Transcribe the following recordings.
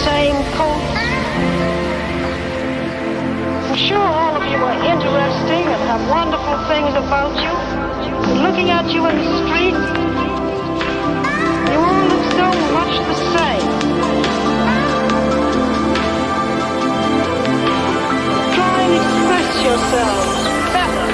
same coat. I'm sure all of you are interesting and have wonderful things about you. But looking at you in the street, you all look so much the same. Try and express yourselves better.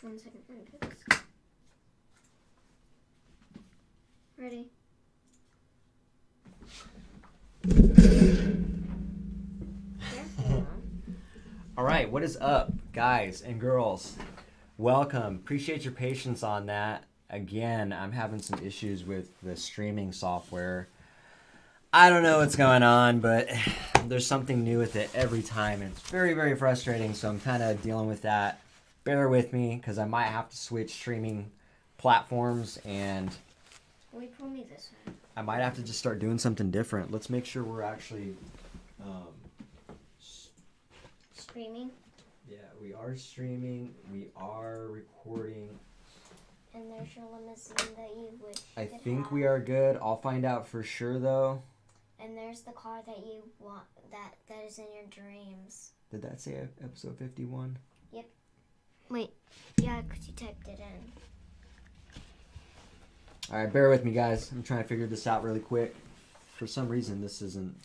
1 second. Let me put this. Ready? All right, what is up, guys and girls? Welcome. Appreciate your patience on that. Again, I'm having some issues with the streaming software. I don't know what's going on, but there's something new with it every time. And it's very, very frustrating, so I'm kind of dealing with that. Bear with me, because I might have to switch streaming platforms, and Will you pull me this way? I might have to just start doing something different. Let's make sure we're actually... Streaming? Yeah, we are streaming. We are recording. And there's your limousine that you wish I think we are good. I'll find out for sure, though. And there's the car that you want, that is in your dreams. Did that say episode 51? Yep. Wait. Yeah, because you typed it in. All right, bear with me, guys. I'm trying to figure this out really quick. For some reason, this isn't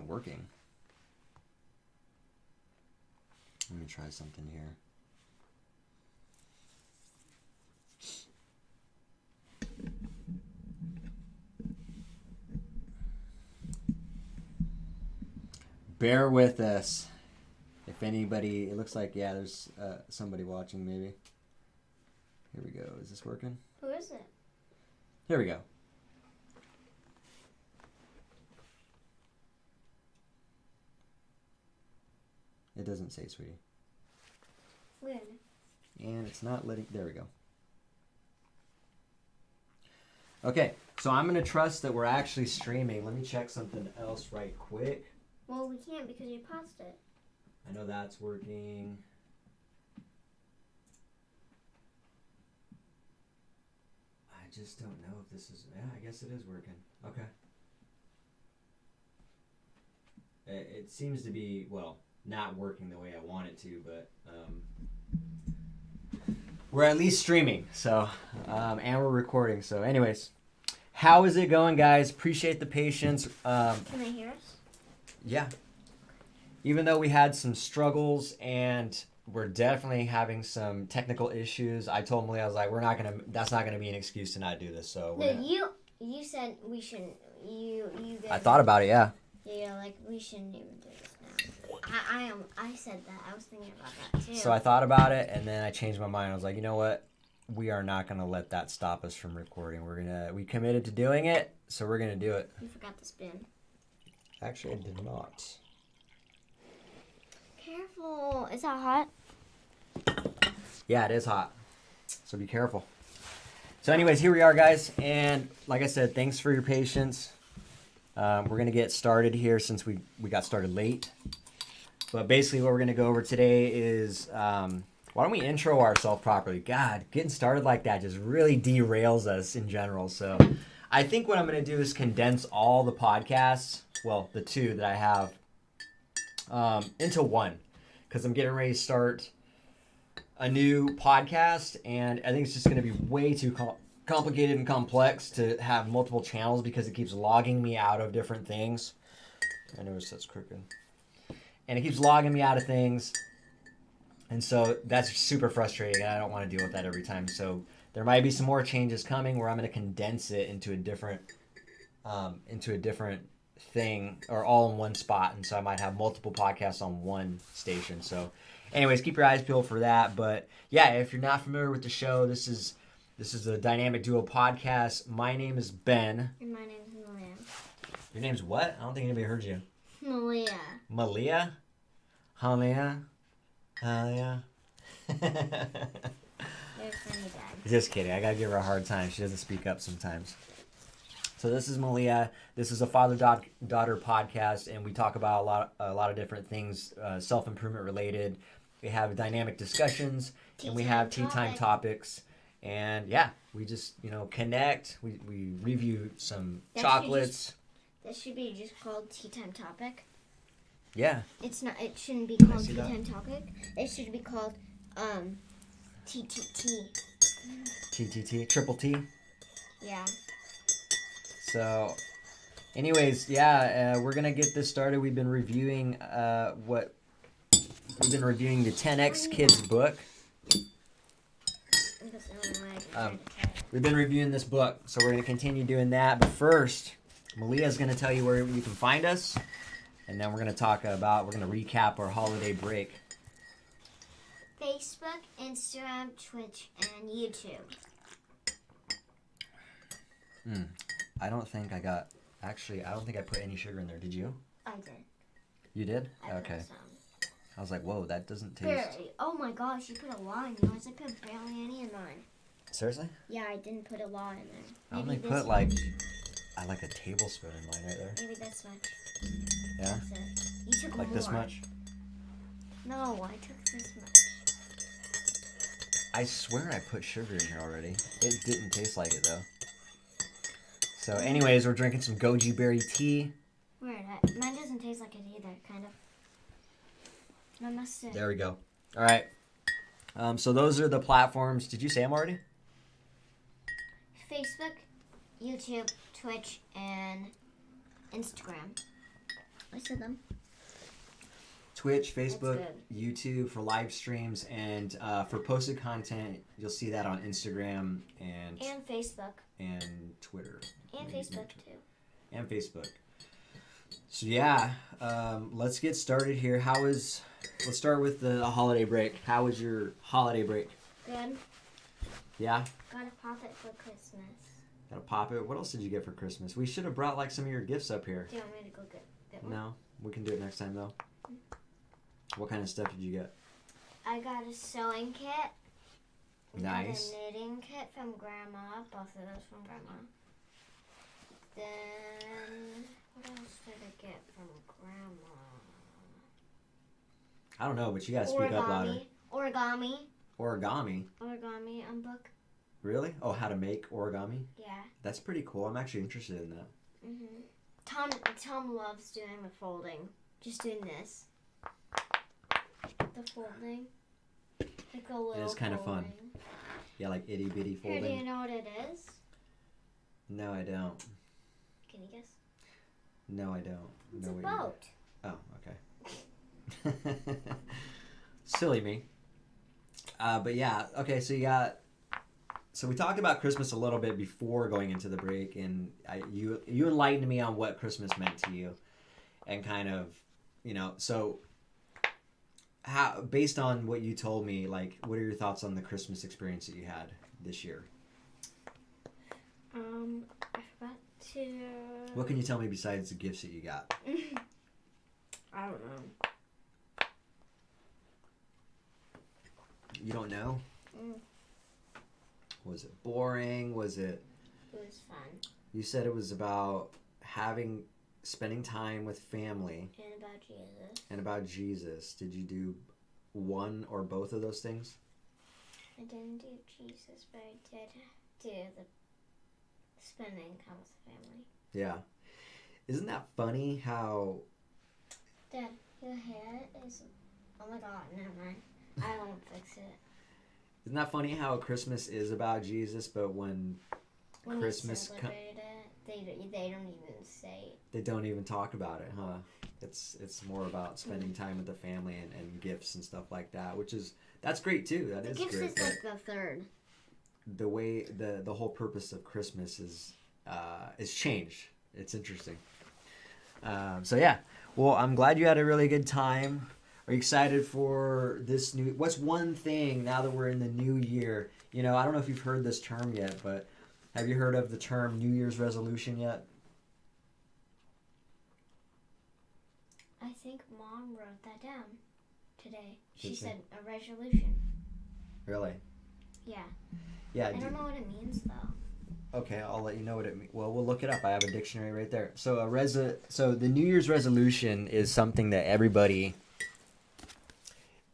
working. Let me try something here. Bear with us. If anybody, it looks like, yeah, there's somebody watching maybe. Here we go. Is this working? Who is it? Here we go. It doesn't say, sweetie. Weird. And it's not letting... There we go. Okay, so I'm going to trust that we're actually streaming. Let me check something else right quick. Well, we can't because you paused it. I know that's working. I just don't know if this is... Yeah, I guess it is working. Okay. It seems to be, well, not working the way I want it to, but we're at least streaming, so and we're recording. So anyways, how is it going, guys? Appreciate the patience. Can I hear us? Yeah. Even though we had some struggles and we're definitely having some technical issues, I told Mahlia, I was like, that's not gonna be an excuse to not do this. So you said we shouldn't. You guys. I thought about it, yeah. Yeah, like we shouldn't even do this now. I said that. I was thinking about that too. So I thought about it, and then I changed my mind. I was like, you know what? We are not gonna let that stop us from recording. We committed to doing it, so we're gonna do it. You forgot the spin. Actually, I did not. Careful. Is that hot? Yeah, it is hot. So be careful. So anyways, here we are, guys. And like I said, thanks for your patience. We're going to get started here since we got started late. But basically what we're going to go over today is, why don't we intro ourselves properly? God, getting started like that just really derails us in general. So I think what I'm going to do is condense all the podcasts, well, the two that I have, into one. Because I'm getting ready to start a new podcast, and I think it's just going to be way too complicated and complex to have multiple channels because it keeps logging me out of different things. I noticed that's crooked. And it keeps logging me out of things. And so that's super frustrating, and I don't want to deal with that every time. So there might be some more changes coming where I'm going to condense it into a different thing, or all in one spot. And so I might have multiple podcasts on one station. So anyways, keep your eyes peeled for that. But yeah, if you're not familiar with the show, this is a Dynamic Duo podcast. My name is Ben. And my name is Mahlia. Your name's what? I don't think anybody heard you. Mahlia. Mahlia? Mahlia? Mahlia? You're funny, Dad. Just kidding. I gotta give her a hard time. She doesn't speak up sometimes. So this is Mahlia. This is a father-daughter podcast, and we talk about a lot of different things, self-improvement related. We have dynamic discussions, and we have tea time topics. And yeah, we just, connect. We review some chocolates. That should be just called Tea Time Topic. Yeah. It's not. It shouldn't be called Tea Time Topic. It should be called TTT. TTT. Triple T. Yeah. So, anyways, yeah, we're gonna get this started. We've been reviewing what We've been reviewing the 10X Kids book. That's the only way I can try to tell it. We've been reviewing this book, so we're going to continue doing that. But first, Mahlia is going to tell you where you can find us, and then we're going to we're going to recap our holiday break. Facebook, Instagram, Twitch, and YouTube. I don't think I put any sugar in there. Did you? I did. You did? I put Okay. some. I was like, whoa, that doesn't taste. Barely. Oh my gosh, you put a lot in yours. I put barely any in mine. Seriously? Yeah, I didn't put a lot in there. I only Maybe put this like, much. I like a tablespoon in mine right there. Maybe this much. Yeah? That's it. You took Like more. this much? No, I took this much. I swear I put sugar in here already. It didn't taste like it though. So anyways, we're drinking some goji berry tea. Weird. Mine doesn't taste like it either, kind of. I must have. There we go. All right. So those are the platforms. Did you say them already? Facebook, YouTube, Twitch, and Instagram. I said them. Twitch, Facebook, good. YouTube for live streams, and for posted content, you'll see that on Instagram and Facebook. and Twitter. And Maybe Facebook, Twitter. too. And Facebook. So yeah, let's get started here. Let's start with the holiday break. How was your holiday break? Good. Yeah? Got a pop it for Christmas. Got a pop it. What else did you get for Christmas? We should have brought like some of your gifts up here. Do you want me to go get one? No, we can do it next time though. What kind of stuff did you get? I got a sewing kit. Nice. Got a knitting kit from Grandma. Both of those from Grandma. Then, what else did I get from Grandma? I don't know, but you gotta speak up louder. Origami. Origami? Origami book. Really? Oh, how to make origami? Yeah. That's pretty cool. I'm actually interested in that. Tom loves doing the folding. Just doing this. The folding. Like a little It is kind of fun. Yeah, like itty bitty Here, folding. do you know what it is? No, I don't. Can you guess? No, I don't. It's No, a wait, boat. Oh, okay. Silly me. But yeah, okay, so we talked about Christmas a little bit before going into the break, and you enlightened me on what Christmas meant to you, and kind of, so how, based on what you told me, like, what are your thoughts on the Christmas experience that you had this year? I forgot to. What can you tell me besides the gifts that you got? I don't know. You don't know? Mm. Was it boring? Was it? It was fun. You said it was about spending time with family. And about Jesus. And about Jesus. Did you do one or both of those things? I didn't do Jesus, but I did do the spending time with the family. Yeah. Isn't that funny how... Dad, your hair is... Oh my god, never mind. I won't fix it. Isn't that funny how Christmas is about Jesus, but when Christmas you celebrate it, they don't even say it. They don't even talk about it, huh? It's more about spending time with the family and gifts and stuff like that, that's great too. That is gifts great. is like the third. The way the whole purpose of Christmas is changed. It's interesting. So yeah, well, I'm glad you had a really good time. Are you excited for this what's one thing now that we're in the new year? I don't know if you've heard this term yet, but have you heard of the term New Year's resolution yet? I think Mom wrote that down today. She Did she? said a resolution. Really? Yeah. Yeah. I don't know what it means though. Okay, I'll let you know what it means. Well, we'll look it up. I have a dictionary right there. So so the New Year's resolution is something that everybody.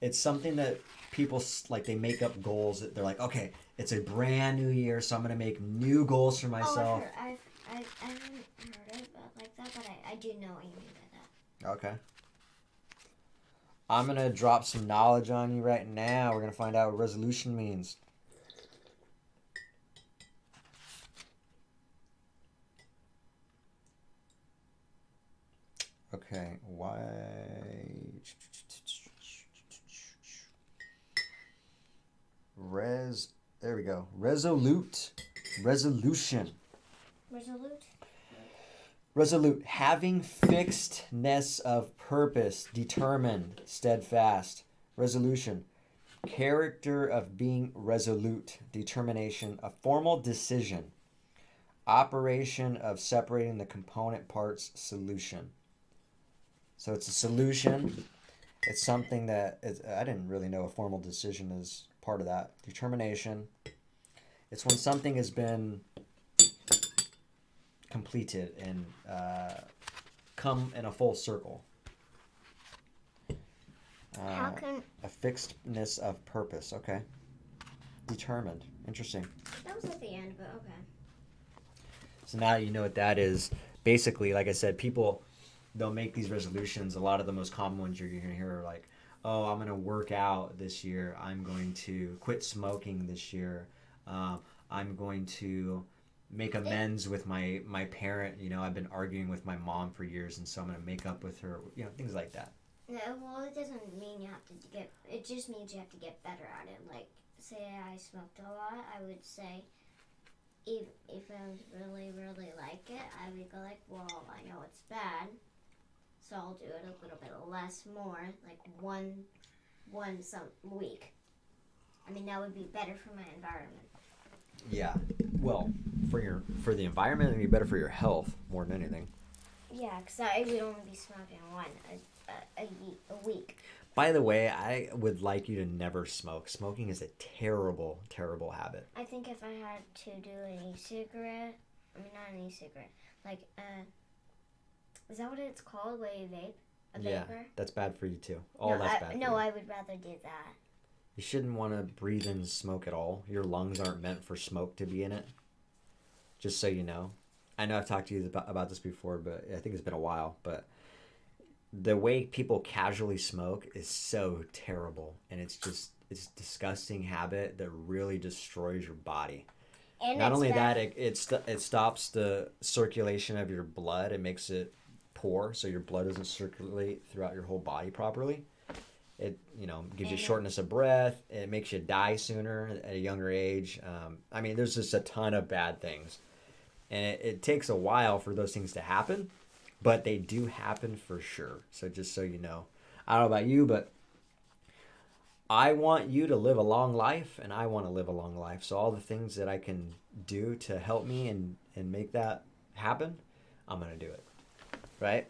It's something that people like. They make up goals. That they're like, okay, it's a brand new year, so I'm gonna make new goals for myself. Oh, I haven't heard it like that, but I do know what you mean by that. Okay. I'm gonna drop some knowledge on you right now. We're gonna find out what resolution means. Okay, why? There we go. Resolution. Resolute. Having fixedness of purpose, determined, steadfast. Resolution. Character of being resolute, determination, a formal decision. Operation of separating the component parts, solution. So it's a solution. It's something that I didn't really know a formal decision is part of that. Determination. It's when something has been completed and come in a full circle. A fixedness of purpose. Okay. Determined. Interesting. That was at the end, but okay. So now you know what that is. Basically, like I said, people, they'll make these resolutions. A lot of the most common ones you're going to hear are like, oh, I'm going to work out this year. I'm going to quit smoking this year. I'm going to make amends with my parent. You know, I've been arguing with my mom for years, and so I'm going to make up with her. You know, things like that. No, well, it doesn't mean you have to get. It just means you have to get better at it. Like, say I smoked a lot, I would say, if I was really like it, I would go like, well, I know it's bad, so I'll do it a little bit less, more, like one some week. I mean, that would be better for my environment. Yeah, well, for the environment, it'd be better for your health more than anything. Yeah, because I would only be smoking one a week. By the way, I would like you to never smoke. Smoking is a terrible, terrible habit. I think if I had to do an e-cigarette, I mean, not an e-cigarette, like, is that what it's called, where you vape? A vapor? Yeah, that's bad for you too. That's bad for you. No, I would rather do that. You shouldn't want to breathe in smoke at all. Your lungs aren't meant for smoke to be in it. Just so you know. I know I've talked to you about this before, but I think it's been a while. But the way people casually smoke is so terrible. And it's a disgusting habit that really destroys your body. And not only that, it stops the circulation of your blood. It makes it poor, so your blood doesn't circulate throughout your whole body properly. It, gives you shortness of breath. It makes you die sooner at a younger age. I mean, there's just a ton of bad things. And it takes a while for those things to happen, but they do happen for sure. So just so you know. I don't know about you, but I want you to live a long life, and I want to live a long life. So all the things that I can do to help me and make that happen, I'm going to do it. Right?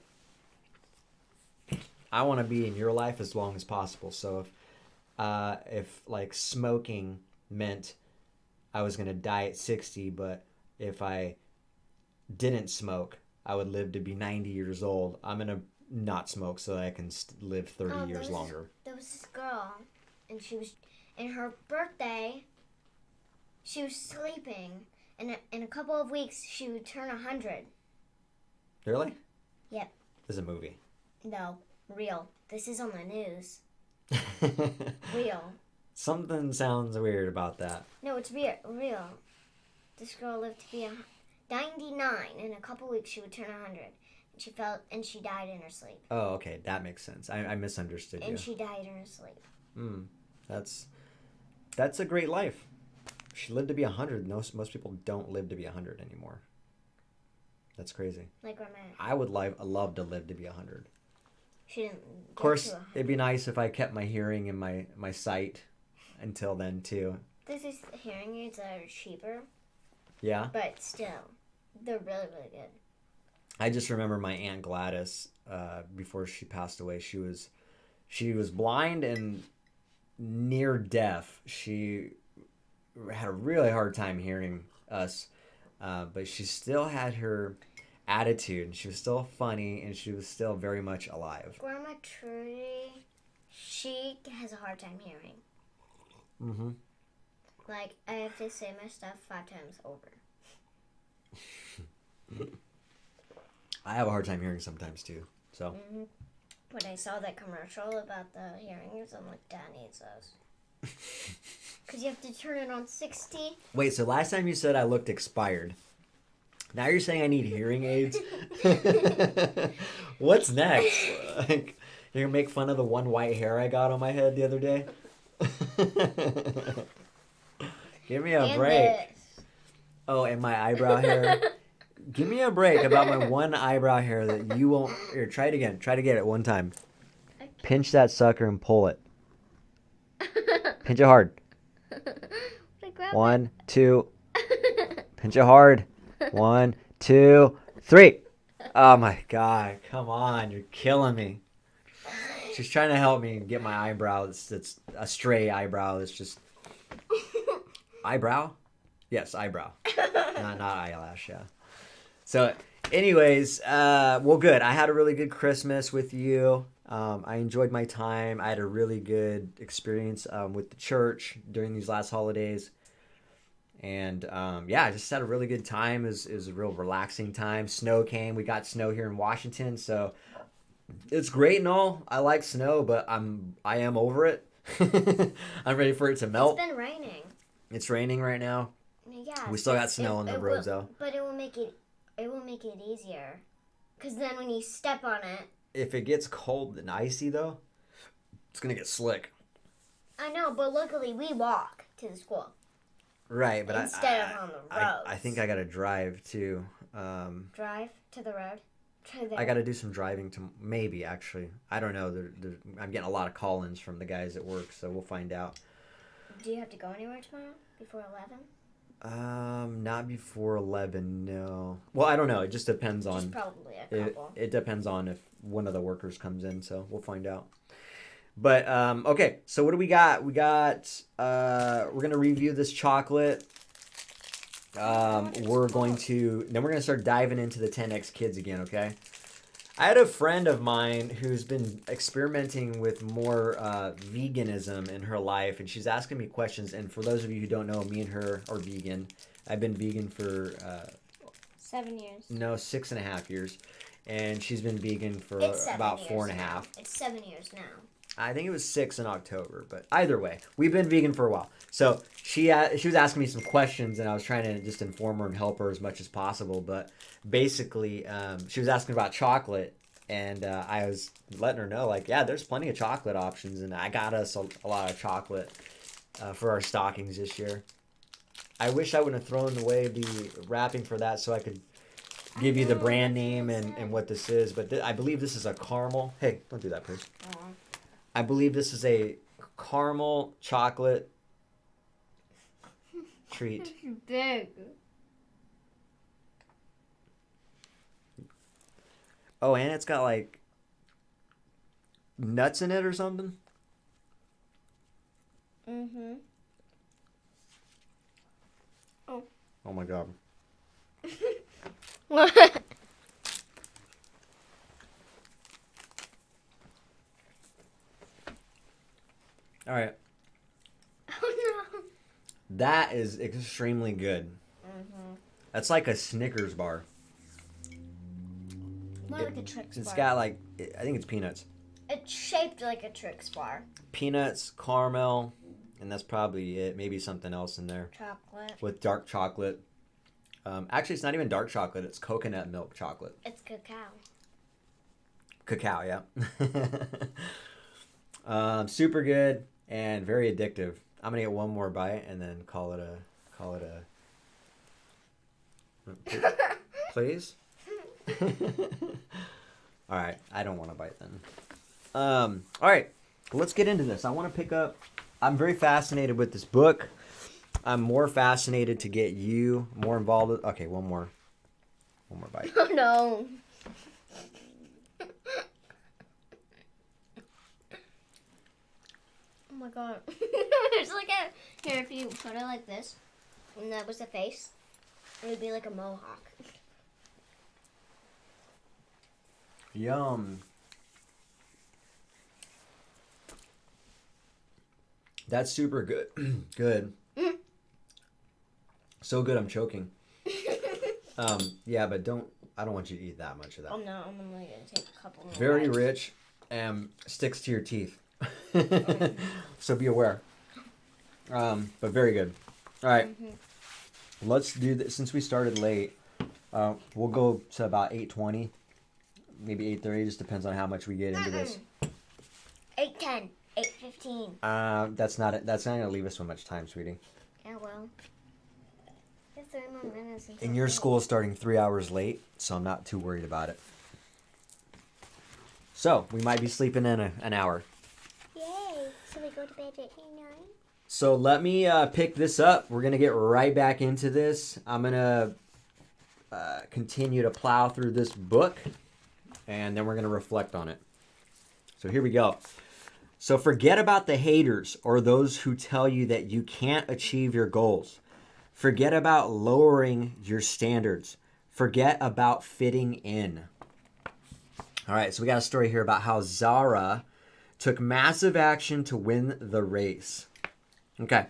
I want to be in your life as long as possible. So if like smoking meant I was going to die at 60, but if I didn't smoke, I would live to be 90 years old. I'm going to not smoke so that I can live 30 years longer. There was this girl, and she was, in her birthday, she was sleeping, and in a couple of weeks, she would turn 100. Really? Yep. This is a movie. No. Real. This is on the news. Real. Something sounds weird about that. No, it's real. This girl lived to be 99. In a couple weeks, she would turn 100. And she died in her sleep. Oh, okay. That makes sense. I misunderstood you. And she died in her sleep. That's a great life. She lived to be 100. Most people don't live to be 100 anymore. That's crazy. Like Grandma. I would love to live to be 100. She didn't. Of course, it'd be nice if I kept my hearing and my sight until then too. This is hearing aids that are cheaper. Yeah. But still, they're really, really good. I just remember my Aunt Gladys, before she passed away, she was blind and near deaf. She had a really hard time hearing us, but she still had her attitude, and she was still funny, and she was still very much alive. Grandma Trudy, she has a hard time hearing. Mm-hmm. Like, I have to say my stuff 5 times over. I have a hard time hearing sometimes too. So. Mm-hmm. When I saw that commercial about the hearing aids, I'm like, Dad needs those. Because you have to turn it on 60. Wait, so last time you said I looked expired. Now you're saying I need hearing aids? What's next? Like, you're going to make fun of the one white hair I got on my head the other day? Give me a And break. this. Oh, and my eyebrow hair. Give me a break about my one eyebrow hair that you won't. Here, try it again. Try to get it one time. Pinch that sucker and pull it. Pinch it hard. 1, 2. Pinch it hard. 1, 2, 3. Oh my God! Come on, you're killing me. She's trying to help me get my eyebrow. It's a stray eyebrow. It's just eyebrow. Yes, eyebrow. not eyelash. Yeah. So, anyways, well, good. I had a really good Christmas with you. I enjoyed my time. I had a really good experience with the church during these last holidays. And yeah, I just had a really good time. It was a real relaxing time. Snow came. We got snow here in Washington, so it's great and all. I like snow, but I am over it. I'm ready for it to melt. It's been raining. It's raining right now. Yeah. We still got snow on the roads though. But it will make it easier. Because then when you step on it. If it gets cold and icy though, it's gonna get slick. I know, but luckily we walk to the school. Right, but instead of on the roads. I think I gotta drive too. Drive to the road. I gotta do some driving to maybe actually. I don't know. I'm getting a lot of call-ins from the guys at work, so we'll find out. Do you have to go anywhere tomorrow before 11? Not before 11. No. Well, I don't know. It just depends on. Just probably a couple. It depends on if one of the workers comes in, so we'll find out. But okay, so what do we got? We're gonna review this chocolate. We're going to start diving into the 10X Kids again. Okay. I had a friend of mine who's been experimenting with more veganism in her life, and she's asking me questions. And for those of you who don't know, me and her are vegan. I've been vegan for 7 years. No, 6.5 years, and she's been vegan for about 4.5. Now. It's 7 years now. I think it was 6 in October, but either way, we've been vegan for a while. So she was asking me some questions, and I was trying to just inform her and help her as much as possible. But basically, she was asking about chocolate, and I was letting her know, like, yeah, there's plenty of chocolate options, and I got us a lot of chocolate for our stockings this year. I wish I would have thrown away the wrapping for that so I could give you the brand name and what this is. But I believe this is a caramel. Hey, don't do that, please. I believe this is a caramel chocolate treat. Big. Oh, and it's got like nuts in it or something. Mm-hmm. Oh my God. What? All right. Oh no. That is extremely good. Mm-hmm. That's like a Snickers bar. More like a Trix bar. It's got like, I think it's peanuts. It's shaped like a Trix bar. Peanuts, caramel, and that's probably it. Maybe something else in there. Chocolate. With dark chocolate. Actually, it's not even dark chocolate. It's coconut milk chocolate. It's cacao. Cacao, yeah. Super good and very addictive. I'm gonna get one more bite and then call it a. Please. All right, I don't want to bite then. All right, let's get into this. I want to pick up. I'm very fascinated with this book. I'm more fascinated to get you more involved. Okay, one more bite. Oh no. Oh my God. There's like a, here, if you put it like this, and that was the face, it would be like a mohawk. Yum. That's super good. Good. So good, I'm choking. Yeah, but I don't want you to eat that much of that. Oh no, I'm only gonna take a couple more. Very bites. rich and sticks to your teeth. So be aware. But very good. All right. Mm-hmm. Let's do this. Since we started late, we'll go to about 8:20, maybe 8:30. Just depends on how much we get into this. 8:10, 8:15. That's not gonna leave us so much time, sweetie. Yeah, well. We have 3 more minutes until And your 8. school is starting 3 hours late, so I'm not too worried about it. So, we might be sleeping in an hour. Yay! So we go to bed at 9? So, let me pick this up. We're going to get right back into this. I'm going to continue to plow through this book, and then we're going to reflect on it. So, here we go. So, forget about the haters or those who tell you that you can't achieve your goals. Forget about lowering your standards. Forget about fitting in. All right, so we got a story here about how Zara took massive action to win the race. Okay.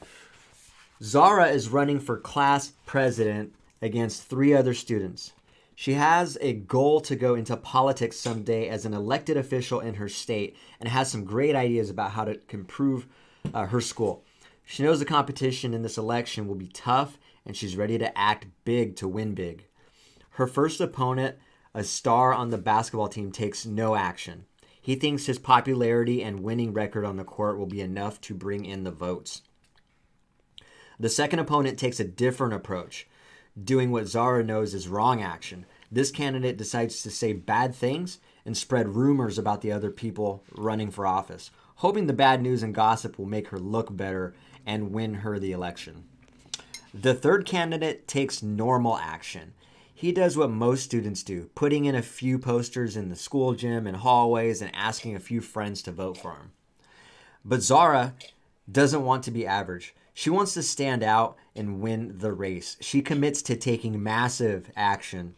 Zara is running for class president against 3 other students. She has a goal to go into politics someday as an elected official in her state and has some great ideas about how to improve her school. She knows the competition in this election will be tough, and she's ready to act big to win big. Her first opponent, a star on the basketball team, takes no action. He thinks his popularity and winning record on the court will be enough to bring in the votes. The second opponent takes a different approach, doing what Zara knows is wrong action. This candidate decides to say bad things and spread rumors about the other people running for office, hoping the bad news and gossip will make her look better and win her the election. The third candidate takes normal action. He does what most students do, putting in a few posters in the school gym and hallways and asking a few friends to vote for him. But Zara doesn't want to be average. She wants to stand out and win the race. She commits to taking massive action.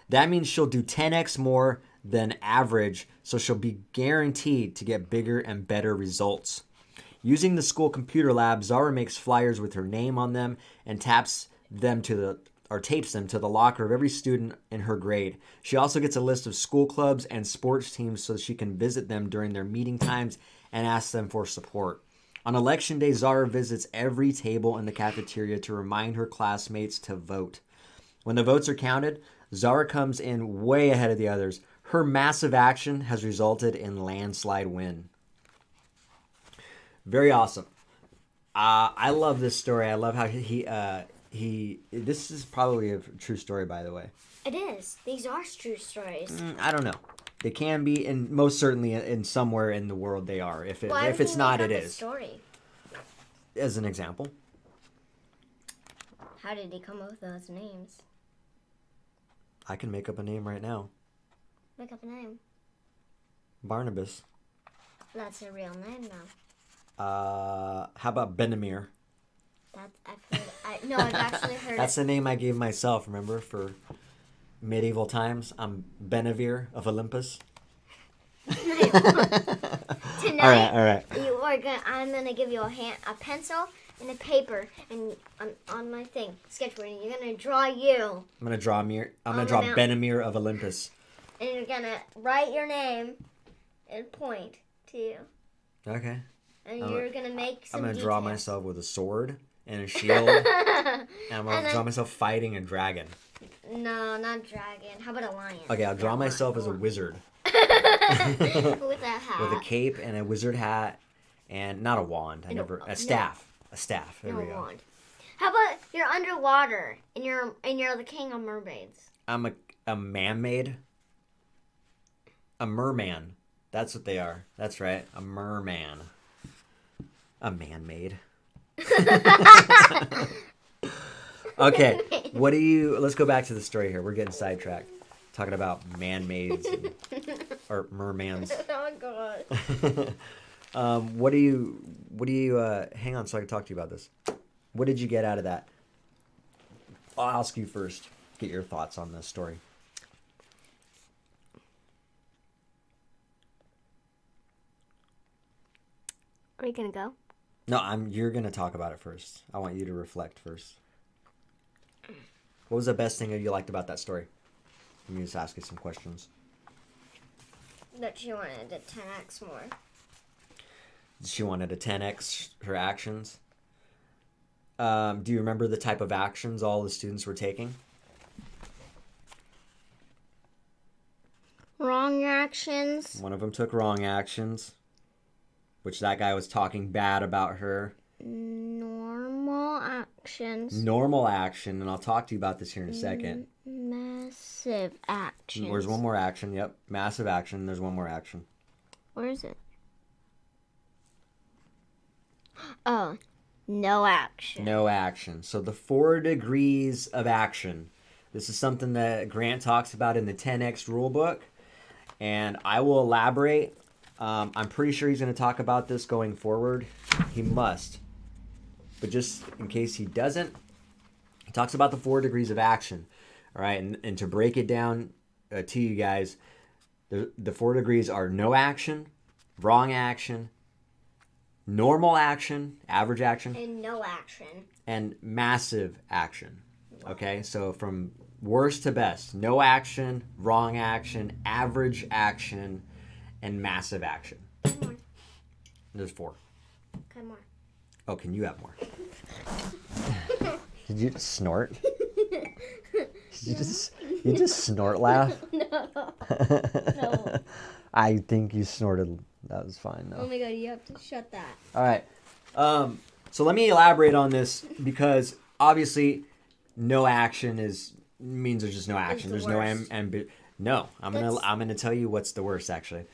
That means she'll do 10x more than average, so she'll be guaranteed to get bigger and better results. Using the school computer lab, Zara makes flyers with her name on them and tapes them to the locker of every student in her grade. She also gets a list of school clubs and sports teams so she can visit them during their meeting times and ask them for support. On election day, Zara visits every table in the cafeteria to remind her classmates to vote. When the votes are counted, Zara comes in way ahead of the others. Her massive action has resulted in landslide win. Very awesome. I love this story. I love how he. This is probably a true story, by the way. It is. These are true stories. I don't know. They can be, and most certainly in somewhere in the world they are. If it's not, it is. Story? As an example. How did he come up with those names? I can make up a name right now. Make up a name. Barnabas. That's a real name now. How about Benamir? I've actually heard That's the name I gave myself, remember, for medieval times. I'm Benavir of Olympus. Tonight, all right. I'm gonna give you a pencil and a paper, and on my thing, sketchboard, and you're gonna draw you. I'm gonna draw Benamir of Olympus. And you're gonna write your name and point to you. Okay. And you're gonna make some I'm gonna details. draw myself with a sword and a shield. And I'm gonna draw myself fighting a dragon. No, not dragon. How about a lion? Okay, I'll draw myself as a wizard. With a hat. With a cape and a wizard hat and not a wand. A staff. A staff. There we go. Wand. How about you're underwater and you're the king of mermaids? I'm a man-made. A merman. That's what they are. That's right. A merman. A man-made. Okay. Let's go back to the story here. We're getting sidetracked. Talking about man-maids or mermans. Oh god. What do you hang on so I can talk to you about this. What did you get out of that? I'll ask you first. Get your thoughts on this story. Are you gonna go? No, you're gonna talk about it first. I want you to reflect first. What was the best thing that you liked about that story? Let me just ask you some questions. That she wanted to 10x more. She wanted to 10x her actions. Do you remember the type of actions all the students were taking? Wrong actions. One of them took wrong actions, which that guy was talking bad about her. Normal actions. Normal action, and I'll talk to you about this here in a second. Massive actions. There's one more action. Yep, massive action. There's one more action. Where is it? Oh, no action. No action. So the 4 degrees of action. This is something that Grant talks about in the 10X rule book, and I will elaborate. I'm pretty sure he's going to talk about this going forward. He must. But just in case he doesn't, he talks about the 4 degrees of action. All right, and to break it down to you guys, the 4 degrees are no action, wrong action, normal action, average action, And no action. and massive action. Okay, so from worst to best, no action, wrong action, average action, and massive action. Come on. There's 4. Come on. Oh, can you have more? Did you just snort? Did you just snort laugh? No. No. I think you snorted. That was fine Oh though. my god, you have to shut that. All right. So let me elaborate on this because obviously no action means there's just no action. the There's worst. no I'm That's- gonna tell you what's the worst actually.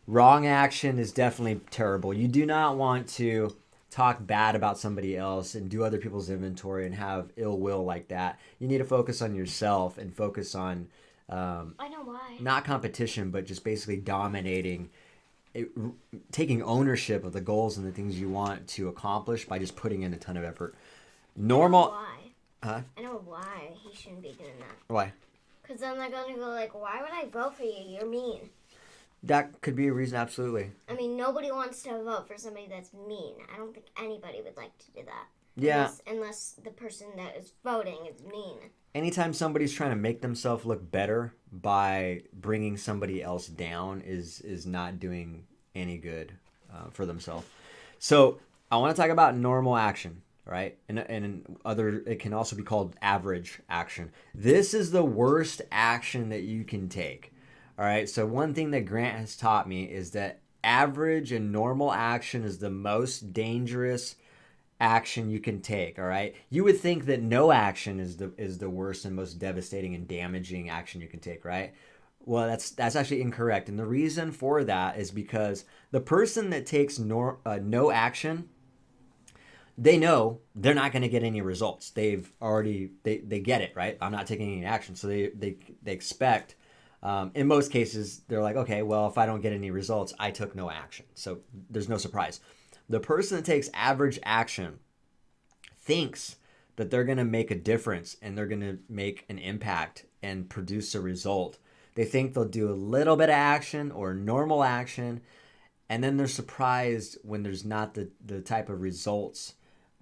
Wrong action is definitely terrible. You do not want to talk bad about somebody else and do other people's inventory and have ill will like that. You need to focus on yourself and focus on I know why. not competition, but just basically dominating, taking ownership of the goals and the things you want to accomplish by just putting in a ton of effort. Normal. Why? Huh? I know why he shouldn't be doing that. Why? Because then they're going to go like, why would I vote for you? You're mean. That could be a reason, absolutely. I mean, nobody wants to vote for somebody that's mean. I don't think anybody would like to do that. Yeah. Unless the person that is voting is mean. Anytime somebody's trying to make themselves look better by bringing somebody else down is not doing any good for themselves. So I want to talk about normal action, right? And other, it can also be called average action. This is the worst action that you can take. All right. So one thing that Grant has taught me is that average and normal action is the most dangerous action you can take. All right. You would think that no action is the worst and most devastating and damaging action you can take, right? Well, that's actually incorrect. And the reason for that is because the person that takes no action, they know they're not going to get any results. They've already they get it, right? I'm not taking any action, so they expect. In most cases, they're like, okay, well, if I don't get any results, I took no action. So there's no surprise. The person that takes average action thinks that they're going to make a difference and they're going to make an impact and produce a result. They think they'll do a little bit of action or normal action, and then they're surprised when there's not the type of results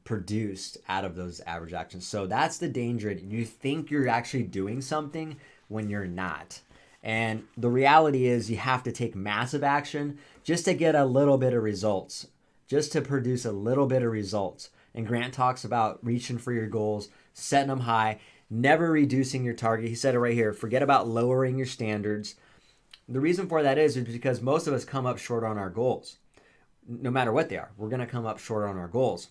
produced out of those average actions. So that's the danger. You think you're actually doing something when you're not. And the reality is you have to take massive action just to get a little bit of results, just to produce a little bit of results. And Grant talks about reaching for your goals, setting them high, never reducing your target. He said it right here. Forget about lowering your standards. The reason for that is because most of us come up short on our goals. No matter what they are, we're going to come up short on our goals.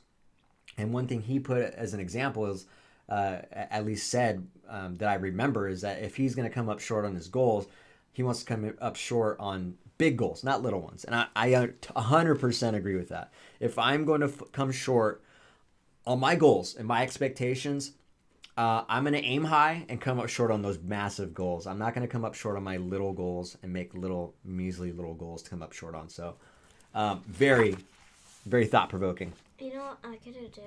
And one thing he put as an example is, at least said that I remember, is that if he's going to come up short on his goals, he wants to come up short on big goals, not little ones. And I 100% agree with that. If I'm going to come short on my goals and my expectations, I'm going to aim high and come up short on those massive goals. I'm not going to come up short on my little goals and make little measly little goals to come up short on. So very, very thought-provoking. You know what I could do?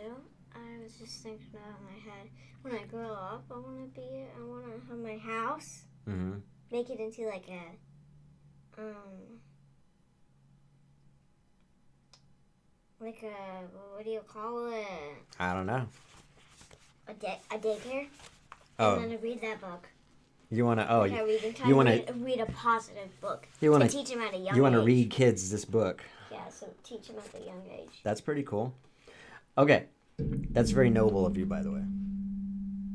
I was just thinking about in my head. When I grow up, I want to have my house. Mm-hmm. Make it into like a, what do you call it? I don't know. A daycare. Oh. And then I read that book. You want to? Oh, Like I read and try you to wanna- read a positive book. You wanna- to teach them at a young age. you want to read kids this book. Yeah, so teach them at a young age. That's pretty cool. Okay. That's very noble of you, by the way.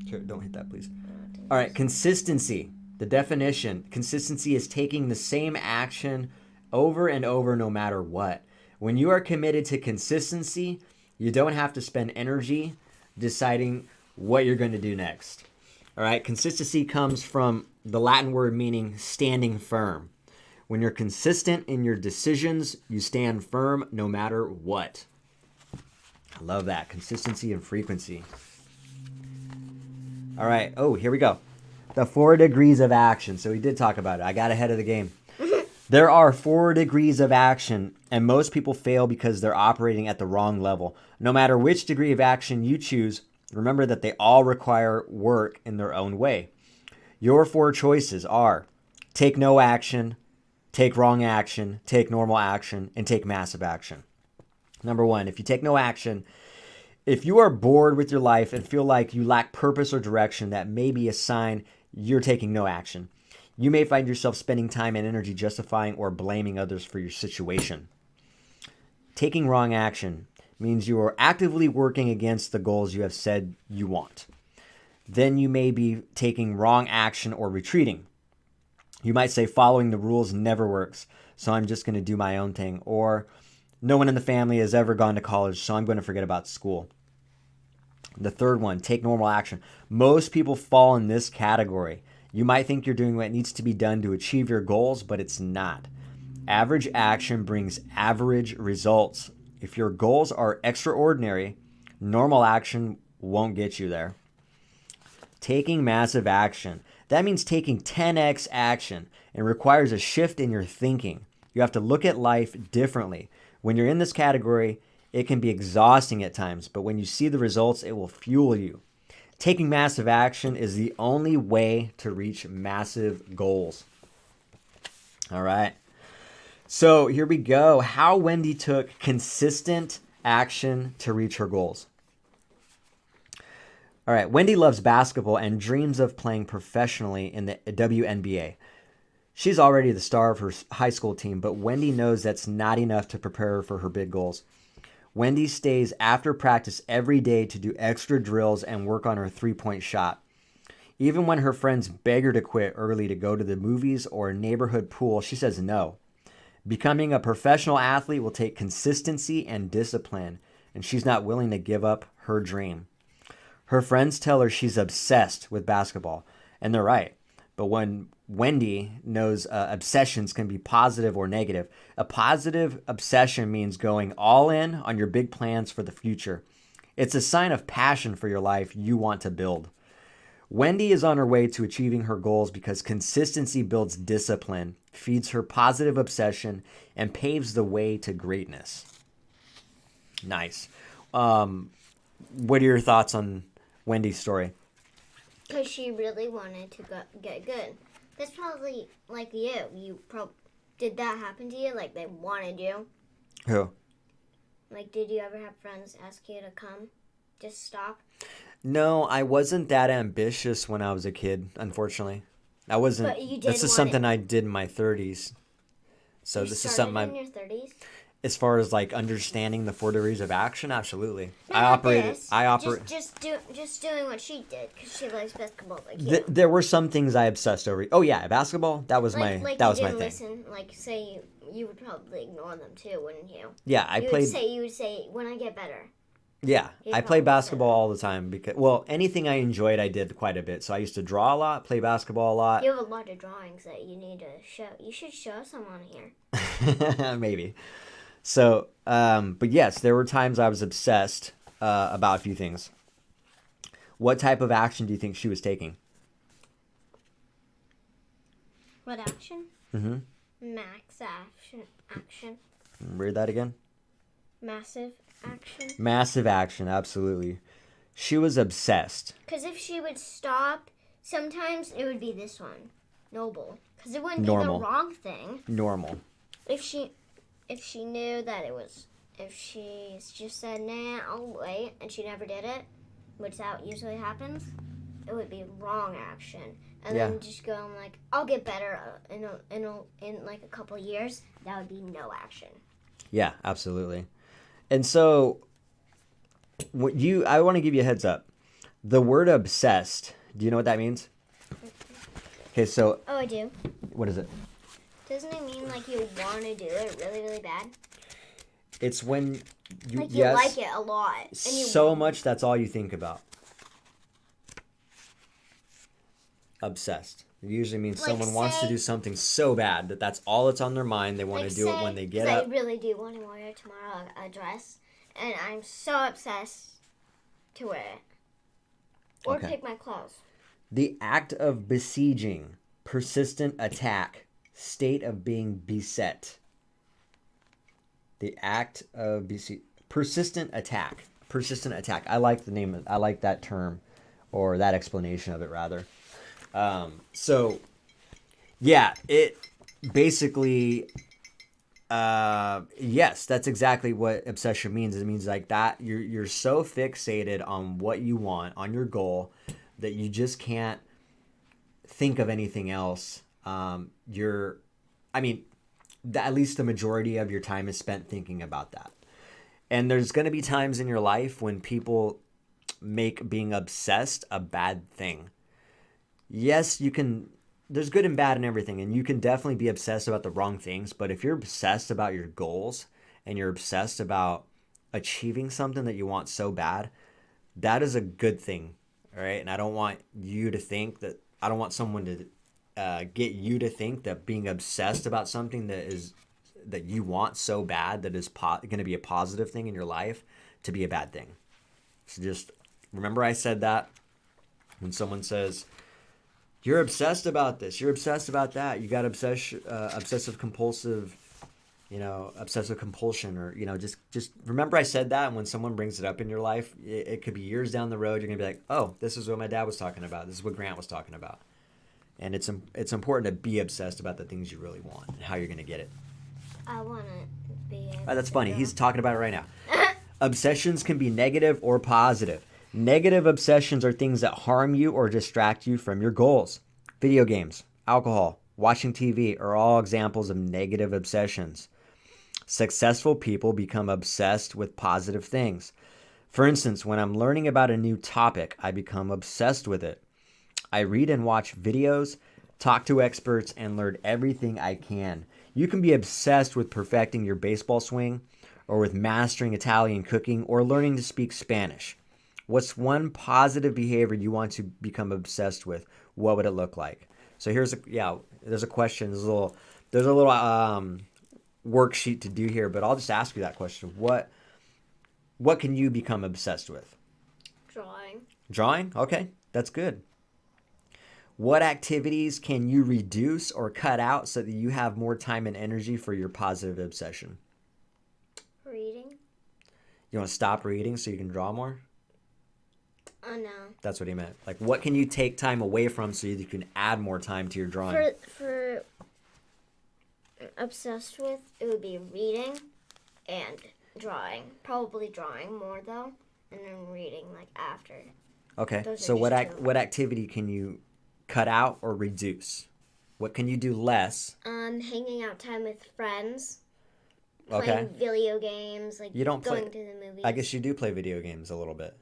Here, don't hit that, please. All right, consistency. The definition. Consistency is taking the same action over and over no matter what. When you are committed to consistency, you don't have to spend energy deciding what you're going to do next. All right, consistency comes from the Latin word meaning standing firm. When you're consistent in your decisions, you stand firm no matter what. I love that. Consistency and frequency. All right. Oh, here we go. The 4 degrees of action. So we did talk about it. I got ahead of the game. There are 4 degrees of action, and most people fail because they're operating at the wrong level. No matter which degree of action you choose, remember that they all require work in their own way. Your 4 choices are take no action, take wrong action, take normal action, and take massive action. Number 1, if you take no action, if you are bored with your life and feel like you lack purpose or direction, that may be a sign you're taking no action. You may find yourself spending time and energy justifying or blaming others for your situation. Taking wrong action means you are actively working against the goals you have said you want. Then you may be taking wrong action or retreating. You might say following the rules never works, so I'm just going to do my own thing. Or no one in the family has ever gone to college, so I'm going to forget about school. The third one, take normal action. Most people fall in this category. You might think you're doing what needs to be done to achieve your goals, but it's not. Average action brings average results. If your goals are extraordinary, normal action won't get you there. Taking massive action. That means taking 10x action and requires a shift in your thinking. You have to look at life differently. When you're in this category, it can be exhausting at times, but when you see the results, it will fuel you. Taking massive action is the only way to reach massive goals. All right. So here we go. How Wendy took consistent action to reach her goals. All right. Wendy loves basketball and dreams of playing professionally in the WNBA. She's already the star of her high school team, but Wendy knows that's not enough to prepare her for her big goals. Wendy stays after practice every day to do extra drills and work on her three-point shot. Even when her friends beg her to quit early to go to the movies or a neighborhood pool, she says no. Becoming a professional athlete will take consistency and discipline, and she's not willing to give up her dream. Her friends tell her she's obsessed with basketball, and they're right. But when Wendy knows obsessions can be positive or negative. A positive obsession means going all in on your big plans for the future. It's a sign of passion for your life you want to build. Wendy is on her way to achieving her goals because consistency builds discipline, feeds her positive obsession, and paves the way to greatness. Nice. What are your thoughts on Wendy's story? Because she really wanted to get good. That's probably like you. Did that happen to you? Like they wanted you? Who? Like, did you ever have friends ask you to come? Just stop? No, I wasn't that ambitious when I was a kid, unfortunately. I wasn't. But you did This is want something it. I did in my 30s. So You this is started something in your 30s? as far as like understanding the 4 degrees of action, absolutely. Not this. I operate. Just doing what she did because she likes basketball like you. There were some things I obsessed over. Oh yeah, basketball. That was my like that you was my didn't thing. listen. Like say you would probably ignore them too, wouldn't you? Yeah, I played. You would say when I get better. Yeah, You'd I probably played say basketball all the time because anything I enjoyed, I did quite a bit. So I used to draw a lot, play basketball a lot. You have a lot of drawings that you need to show. You should show someone here. Maybe. So, but yes, there were times I was obsessed about a few things. What type of action do you think she was taking? What action? Mm-hmm. Max action. Read that again. Massive action. Massive action, absolutely. She was obsessed. Because if she would stop, sometimes it would be this one, noble. Because it wouldn't Normal. be the wrong thing. Normal. If she knew that it was, if she just said, nah, I'll wait, and she never did it, which that usually happens, it would be wrong action. And Yeah. then just going like, I'll get better in like a couple years, that would be no action. Yeah, absolutely. And so, I want to give you a heads up. The word obsessed, do you know what that means? Okay, so, Oh, I do. what is it? Doesn't it mean like you want to do it really, really bad? It's when You yes, like it a lot. And so much that's all you think about. Obsessed. It usually means Like, someone wants to do something so bad that that's all that's on their mind. They want to do it when they get up. I really do want to wear tomorrow a dress, and I'm so obsessed to wear it. Or pick my clothes. The act of besieging, persistent attack, state of being beset. The act of persistent attack. Persistent attack. I like the name. I like that term, or that explanation of it rather. So, yeah, it basically, yes, that's exactly what obsession means. It means like that you're so fixated on what you want, on your goal, that you just can't think of anything else. At least the majority of your time is spent thinking about that. And there's going to be times in your life when people make being obsessed a bad thing. Yes, there's good and bad in everything, and you can definitely be obsessed about the wrong things, but if you're obsessed about your goals and you're obsessed about achieving something that you want so bad, that is a good thing, all right? And I don't want someone to get you to think that being obsessed about something that you want so bad that is going to be a positive thing in your life to be a bad thing. So just remember I said that. When someone says, you're obsessed about this, you're obsessed about that, you got obsessive compulsive, obsessive compulsion, or, just remember I said that. And when someone brings it up in your life, it could be years down the road. You're going to be like, oh, this is what my dad was talking about. This is what Grant was talking about. And it's important to be obsessed about the things you really want and how you're going to get it. I want to be able that's funny. He's talking about it right now. Obsessions can be negative or positive. Negative obsessions are things that harm you or distract you from your goals. Video games, alcohol, watching TV are all examples of negative obsessions. Successful people become obsessed with positive things. For instance, when I'm learning about a new topic, I become obsessed with it. I read and watch videos, talk to experts, and learn everything I can. You can be obsessed with perfecting your baseball swing, or with mastering Italian cooking, or learning to speak Spanish. What's one positive behavior you want to become obsessed with? What would it look like? So there's a question. There's a little worksheet to do here, but I'll just ask you that question. What can you become obsessed with? Drawing. Drawing? Okay, that's good. What activities can you reduce or cut out so that you have more time and energy for your positive obsession? Reading. You want to stop reading so you can draw more? Oh, no. That's what he meant. Like, what can you take time away from so you can add more time to your drawing? For obsessed with, it would be reading and drawing. Probably drawing more, though, and then reading, after. Okay, so what activity can you cut out or reduce? What can you do less? Hanging out time with friends. Okay. Playing video games, you don't going to the movies. I guess you do play video games a little bit.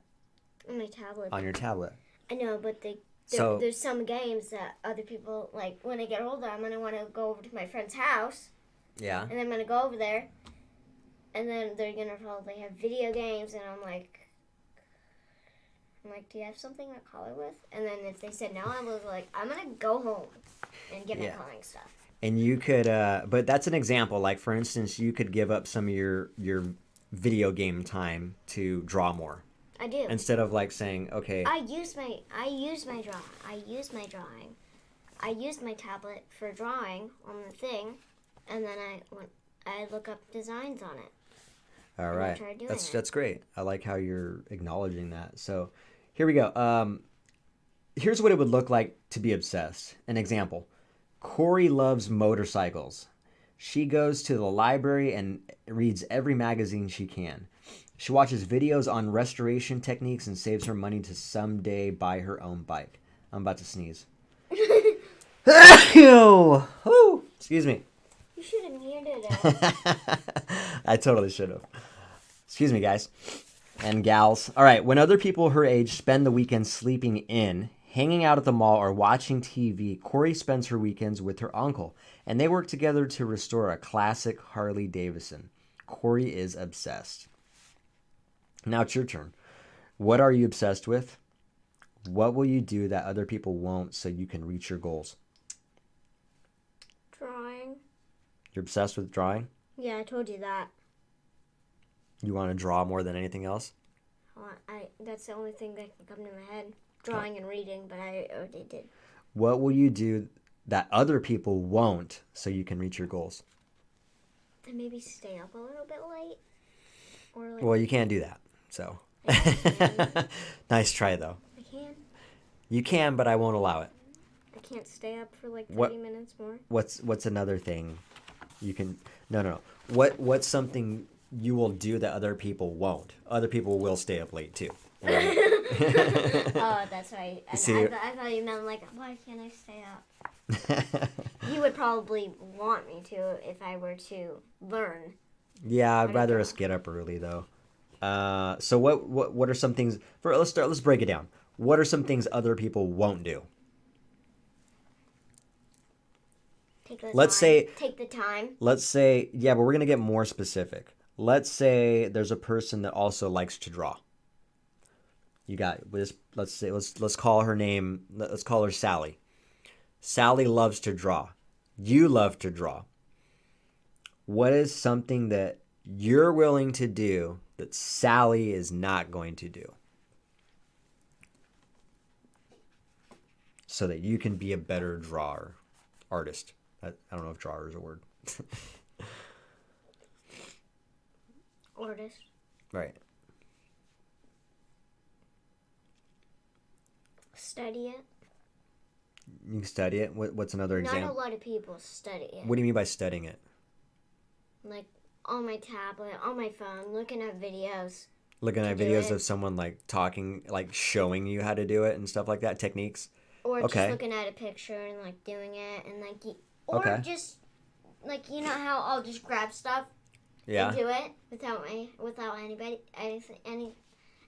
On my tablet. On your tablet. I know, but there's some games that other people, when I get older, I'm going to want to go over to my friend's house. Yeah. And I'm going to go over there, and then they're going to probably have video games, and I'm like, do you have something to color with? And then if they said no, I was like, I'm going to go home and get my coloring stuff. And you could, but that's an example. Like, for instance, you could give up some of your video game time to draw more. I do. Instead of saying, okay. I use my drawing. I use my tablet for drawing on the thing, and then I look up designs on it. All right. That's great. I like how you're acknowledging that. So, here we go. Here's what it would look like to be obsessed. An example. Corey loves motorcycles. She goes to the library and reads every magazine she can. She watches videos on restoration techniques and saves her money to someday buy her own bike. I'm about to sneeze. Excuse me. You should have muted it. I totally should have. Excuse me, guys and gals. All right. When other people her age spend the weekend sleeping in, hanging out at the mall, or watching TV, Corey spends her weekends with her uncle, and they work together to restore a classic Harley Davidson. Corey is obsessed. Now it's your turn. What are you obsessed with? What will you do that other people won't so you can reach your goals? Drawing. You're obsessed with drawing? Yeah, I told you that. You want to draw more than anything else? That's the only thing that can come to my head. Drawing and reading, but I already did. What will you do that other people won't so you can reach your goals? And maybe stay up a little bit late. Or like, Well, you can't do that. So I can. nice try though. I can. You can, but I won't allow it. I can't stay up for like 30 What- minutes more. What's another thing you can No. What's something you will do that other people won't? Other people will stay up late too. Right? Oh, that's right. I See- thought you meant like, why can't I stay up? You would probably want me to if I were to learn. Yeah, I'd don't rather know. us get up early though. So what are some things let's break it down. What are some things other people won't do? Take the Let's time. say- Take the time. Let's say, yeah, but we're going to get more specific. Let's say there's a person that also likes to draw. You got this. Let's call her name. Let's call her Sally. Sally loves to draw. You love to draw. What is something that you're willing to do that Sally is not going to do? So that you can be a better drawer, artist. I don't know if drawer is a word. Artist. Right. Study it. You can study it. What's another Not a example? lot of people study it. What do you mean by studying it? Like on my tablet, on my phone, looking at videos. Looking at do videos it. of someone like talking, like showing you how to do it and stuff like that, techniques. Or Okay. just looking at a picture and like doing it and like or Okay. just like you know how I'll just grab stuff Yeah. and do it without anybody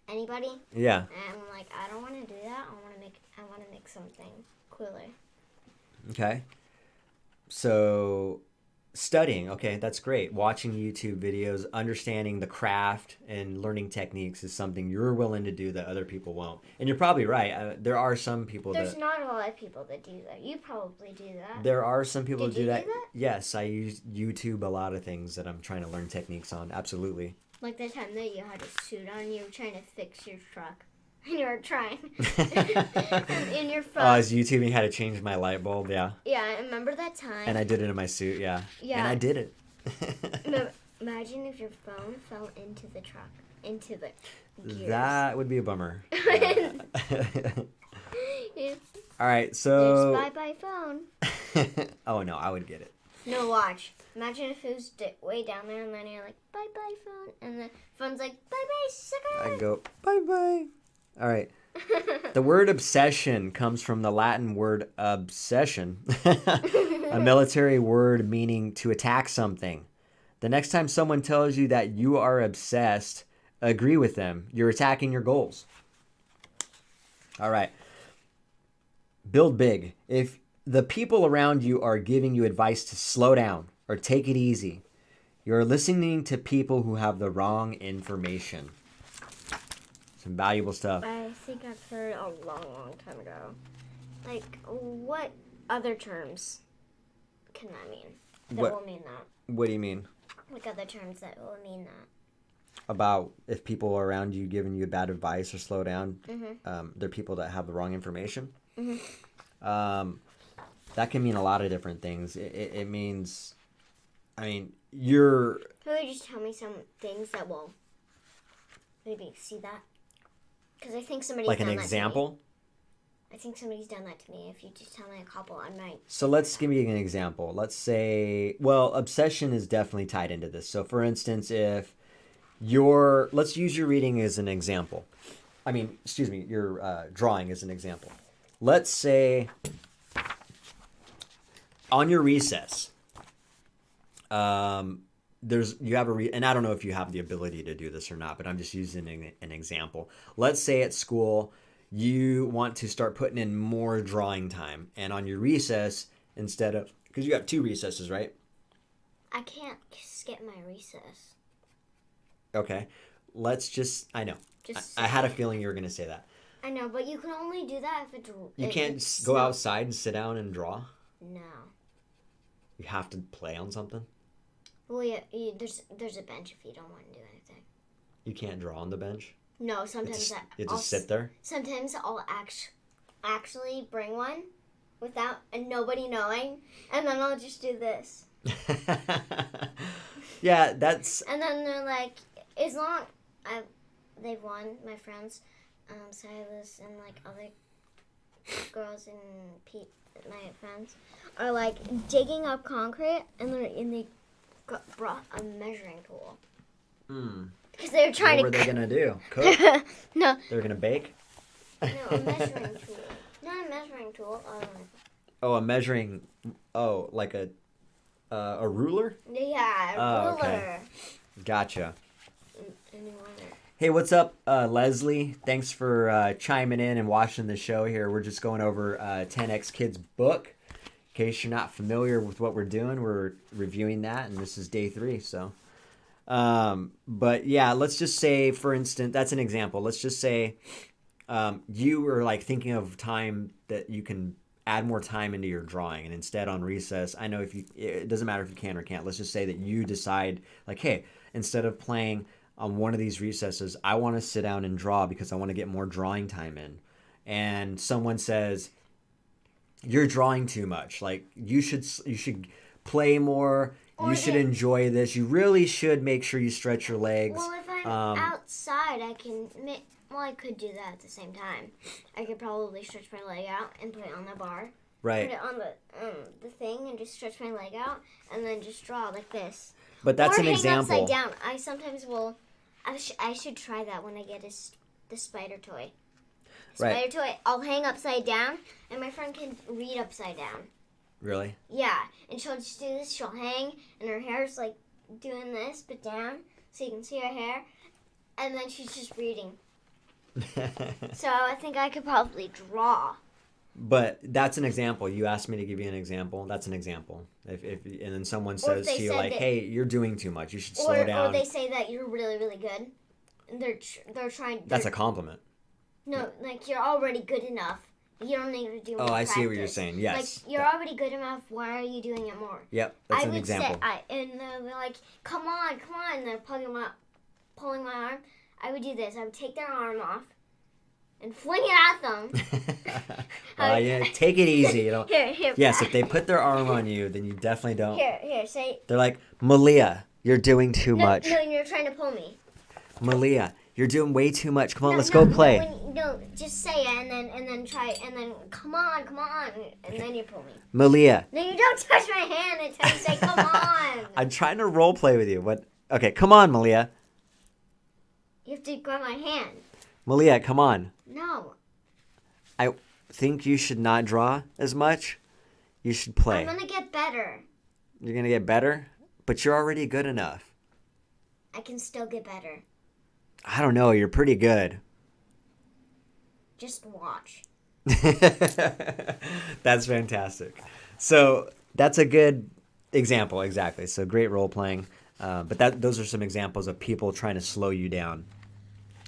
anybody. Yeah. And I'm like, I don't want to do that. I want to make something cooler. Okay. So studying, okay, that's great. Watching YouTube videos, understanding the craft and learning techniques is something you're willing to do that other people won't. And you're probably right. There are some people There's not a lot of people that do that. You probably do that. There are some people Did who do you that. do that? Yes, I use YouTube a lot of things that I'm trying to learn techniques on. Absolutely. Like the time that you had a suit on, you were trying to fix your truck. And you were trying. In your phone. I was YouTubing how to change my light bulb, yeah. Yeah, I remember that time. And I did it in my suit, yeah. Yeah. And I did it. Imagine if your phone fell into the truck, into the gears. That would be a bummer. Yeah. All right, It's so. bye-bye phone. Oh, no, I would get it. No, watch. Imagine if it was way down there and then you're like, bye-bye phone. And the phone's like, bye-bye sucker. I go, bye-bye. All right. The word obsession comes from the Latin word obsession, a military word meaning to attack something. The next time someone tells you that you are obsessed, agree with them. You're attacking your goals. All right. Build big. If the people around you are giving you advice to slow down or take it easy, you're listening to people who have the wrong information. Some valuable stuff. I think I've heard a long time ago. Like, what other terms can that mean? That What- will mean that. What do you mean? Like other terms that will mean that. About if people around you giving you bad advice or slow down, Mm-hmm. they're people that have the wrong information. Mm-hmm. That can mean a lot of different things. It means, I mean, you're Can you just tell me some things that will maybe see that? Because I think somebody's like done an that example. To me. I think somebody's done that to me. If you just tell me a couple, I might. So let's give you an example. Let's say, well, obsession is definitely tied into this. So for instance, if let's use your reading as an example. I mean, excuse me, your drawing as an example. Let's say on your recess, you have and I don't know if you have the ability to do this or not, but I'm just using an example. Let's say at school, you want to start putting in more drawing time, and on your recess, instead of, because you have 2 recesses, right? I can't skip my recess. Okay. let's just, I know. Just I had a say it. feeling you were going to say that. I know, but you can only do that if it's. You can't go outside and sit down and draw? No. You have to play on something? Well, yeah, there's a bench if you don't want to do anything. You can't draw on the bench? No, sometimes You just sit there? Sometimes I'll actually bring one without nobody knowing, and then I'll just do this. Yeah, that's... And then they're like, as long they've won, my friends, Silas and like other girls and my friends are like digging up concrete, and they brought a measuring tool. Because they were trying what were they going to do? Cook? No. They were going to bake? No, a measuring tool. Not a measuring tool. Oh, a measuring... Oh, like a ruler? Yeah, a ruler. Okay. Gotcha. Anyone? Hey, what's up, Leslie? Thanks for chiming in and watching the show here. We're just going over 10X Kids book. In case you're not familiar with what we're doing, we're reviewing that, and this is day 3. So, but yeah, let's just say, for instance, that's an example. Let's just say you were like thinking of time that you can add more time into your drawing, and instead on recess, I know it doesn't matter if you can or can't. Let's just say that you decide, like, hey, instead of playing on one of these recesses, I want to sit down and draw because I want to get more drawing time in. And someone says, you're drawing too much. Like, you should play more. You should enjoy this. You really should make sure you stretch your legs. Well, if I'm outside, I can I could do that at the same time. I could probably stretch my leg out and put it on the bar. Right. Put it on the thing and just stretch my leg out and then just draw like this. But that's or an hang example. Upside down. I sometimes will. I should try that when I get the spider toy. Right. Spider toy. I'll hang upside down, and my friend can read upside down. Really? Yeah, and she'll just do this. She'll hang, and her hair's like doing this, but down, so you can see her hair, and then she's just reading. So I think I could probably draw. But that's an example. You asked me to give you an example. That's an example. If and then someone says to you like, "Hey, you're doing too much. You should slow down." Or they say that you're really, really good. And they're trying. That's a compliment. No, like you're already good enough. You don't need to do more I practice. see what you're saying. Yes. Like you're already good enough. Why are you doing it more? Yep, that's an example. And they're like, "Come on!" And they're pulling my arm. I would do this. I would take their arm off and fling it at them. Yeah, take it easy. You know. Here. Yes, if they put their arm on you, then you definitely don't. Here, say. They're like, Mahlia, you're doing too much. No, you're trying to pull me. Mahlia, you're doing way too much. Come on, let's go play. No, just say it and then try and then come on, and then you pull me. Mahlia. No, you don't touch my hand until you say come on. I'm trying to role play with you. What? Okay, come on, Mahlia. You have to grab my hand. Mahlia, come on. No. I think you should not draw as much. You should play. I'm gonna get better. You're gonna get better, but you're already good enough. I can still get better. I don't know. You're pretty good. Just watch. That's fantastic. So that's a good example, exactly. So great role playing. But those are some examples of people trying to slow you down.